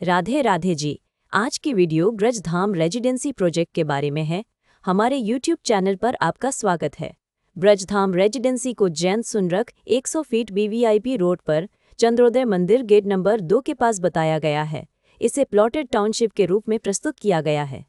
राधे राधे जी। आज की video Brajdham residency project के बारे में है। हमारे यूट्यूब चैनल पर आपका स्वागत है। ब्रजधाम रेजिडेंसी को जैन सुनरख 100 फीट वीवीआईपी रोड पर चंद्रोदय मंदिर गेट नंबर 2 के पास बताया गया है। इसे प्लॉटेड टाउनशिप के रूप में प्रस्तुत किया गया है।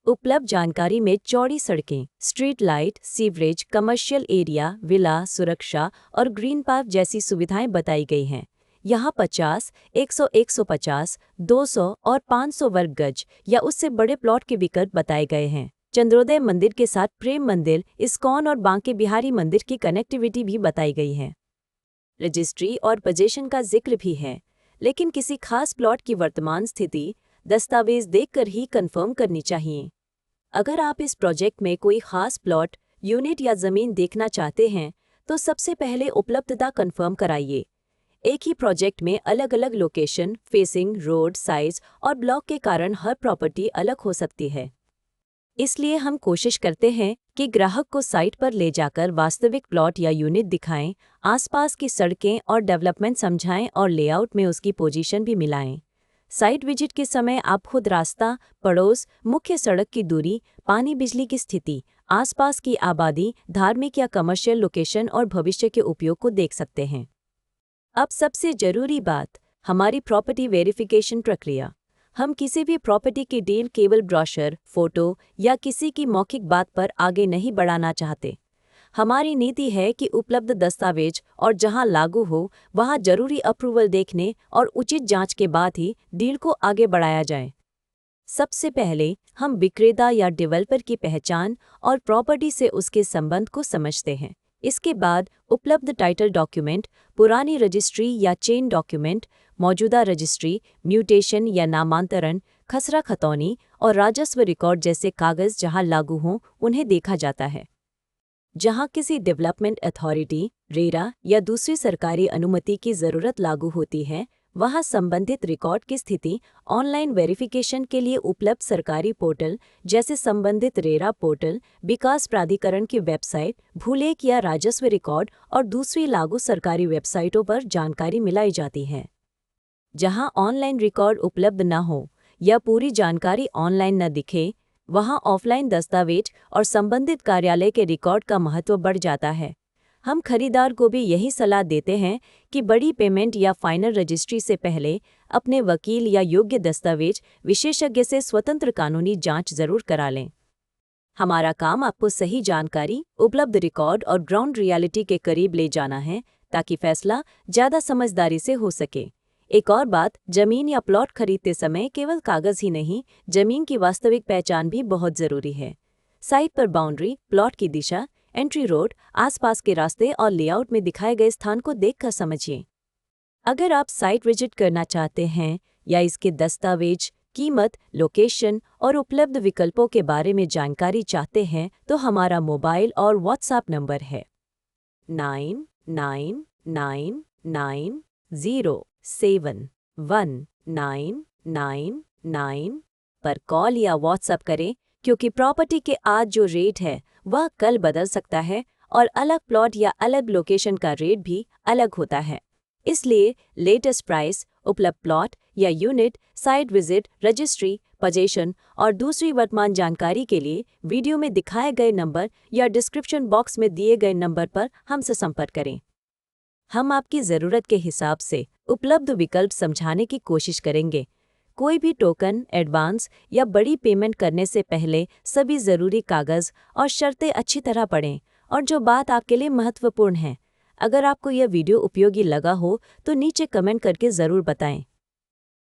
उपलब्ध जानकारी में चौड़ी सड़कें, street light, sewerage, commercial area, villa, सुरक्षा और ग्रीन पार्क जैसी सुविधाएं बताई गई हैं। यहाँ 50, 100, 150, 200 और 500 वर्ग गज या उससे बड़े प्लॉट के विकल्प बताए गए हैं। चंद्रोदय मंदिर के साथ प्रेम मंदिर, इस्कॉन और बांके बिहारी मंदिर की कनेक्टिविटी भी बताई गई है। रजिस्ट्री और पोजीशन का जिक्र भी है, लेकिन किसी खास प्लॉट की वर्तमान स्थिति दस्तावेज देखकर ही कंफर्म करनी चाहिए। अगर आप इस प्रोजेक्ट में कोई खास प्लॉट, यूनिट या जमीन देखना चाहते हैं तो सबसे पहले उपलब्धता कंफर्म कराइए। एक ही प्रोजेक्ट में अलग अलग लोकेशन, फेसिंग, रोड, साइज और ब्लॉक के कारण हर प्रॉपर्टी अलग हो सकती है। इसलिए हम कोशिश करते हैं कि ग्राहक को साइट पर ले जाकर वास्तविक प्लॉट या यूनिट दिखाएं, आसपास की सड़कें और डेवलपमेंट समझाएं और लेआउट में उसकी पोजीशन भी मिलाएं। साइट विजिट के समय आप खुद रास्ता, पड़ोस, मुख्य सड़क की दूरी, पानी बिजली की स्थिति, आसपास की आबादी, धार्मिक या कमर्शियल लोकेशन और भविष्य के उपयोग को देख सकते हैं। अब सबसे जरूरी बात, हमारी प्रॉपर्टी वेरिफिकेशन प्रक्रिया। हम किसी भी प्रॉपर्टी की डील केवल ब्रोशर, फोटो या किसी की मौखिक बात पर आगे नहीं बढ़ाना चाहते। हमारी नीति है कि उपलब्ध दस्तावेज और जहां लागू हो वहां जरूरी अप्रूवल देखने और उचित जांच के बाद ही डील को आगे बढ़ाया जाए। सबसे पहले हम विक्रेता या डेवलपर की पहचान और प्रॉपर्टी से उसके संबंध को समझते हैं। इसके बाद उपलब्ध टाइटल डॉक्यूमेंट, पुरानी रजिस्ट्री या चेन डॉक्यूमेंट, मौजूदा रजिस्ट्री, म्यूटेशन या नामांतरण, खसरा खतौनी और राजस्व रिकॉर्ड जैसे कागज जहां लागू हों उन्हें देखा जाता है। जहां किसी डेवलपमेंट अथॉरिटी, रेरा या दूसरी सरकारी अनुमति की जरूरत लागू होती है, वहां संबंधित रिकॉर्ड की स्थिति ऑनलाइन वेरिफिकेशन के लिए उपलब्ध सरकारी पोर्टल जैसे संबंधित रेरा पोर्टल, विकास प्राधिकरण की वेबसाइट, भूलेख या राजस्व रिकॉर्ड और दूसरी लागू सरकारी वेबसाइटों पर जानकारी मिलाई जाती है। जहां ऑनलाइन रिकॉर्ड उपलब्ध न हो या पूरी जानकारी ऑनलाइन न दिखे, वहां ऑफलाइन दस्तावेज और संबंधित कार्यालय के रिकॉर्ड का महत्व बढ़ जाता है। हम खरीदार को भी यही सलाह देते हैं कि बड़ी पेमेंट या फाइनल रजिस्ट्री से पहले अपने वकील या योग्य दस्तावेज विशेषज्ञ से स्वतंत्र कानूनी जांच जरूर करा लें। हमारा काम आपको सही जानकारी, उपलब्ध रिकॉर्ड और ग्राउंड रियलिटी के करीब ले जाना है ताकि फैसला ज़्यादा समझदारी से हो सके। एक और बात, जमीन या प्लॉट खरीदते समय केवल कागज ही नहीं, जमीन की वास्तविक पहचान भी बहुत ज़रूरी है। साइट पर बाउंड्री, प्लॉट की दिशा, एंट्री रोड, आसपास के रास्ते और लेआउट में दिखाए गए स्थान को देखकर समझिए। अगर आप साइट विजिट करना चाहते हैं या इसके दस्तावेज, कीमत, लोकेशन और उपलब्ध विकल्पों के बारे में जानकारी चाहते हैं तो हमारा मोबाइल और व्हाट्सएप नंबर है 9999071999 पर कॉल या व्हाट्सएप करें, क्योंकि प्रॉपर्टी के आज जो रेट है वह कल बदल सकता है और अलग प्लॉट या अलग लोकेशन का रेट भी अलग होता है। इसलिए लेटेस्ट प्राइस, उपलब्ध प्लॉट या unit, site visit, registry, position और दूसरी वर्तमान जानकारी के लिए वीडियो में दिखाए गए नंबर या डिस्क्रिप्शन बॉक्स में दिए गए नंबर पर हमसे संपर्क करें। हम आपकी ज़रूरत के हिसाब से उपलब्ध विकल्प समझाने की कोशिश करेंगे। कोई भी टोकन, एडवांस या बड़ी पेमेंट करने से पहले सभी ज़रूरी कागज़ और शर्तें अच्छी तरह पढ़ें और जो बात आपके लिए महत्वपूर्ण है। अगर आपको यह वीडियो उपयोगी लगा हो तो नीचे कमेंट करके ज़रूर बताएं।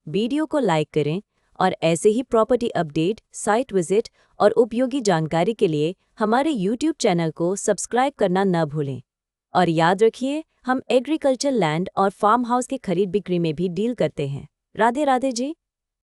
वीडियो को लाइक करें और ऐसे ही प्रॉपर्टी अपडेट, साइट विजिट और उपयोगी जानकारी के लिए हमारे यूट्यूब चैनल को सब्सक्राइब करना न भूलें। और याद रखिए, हम एग्रीकल्चर लैंड और फार्म हाउस के खरीद बिक्री में भी डील करते हैं। राधे राधे जी।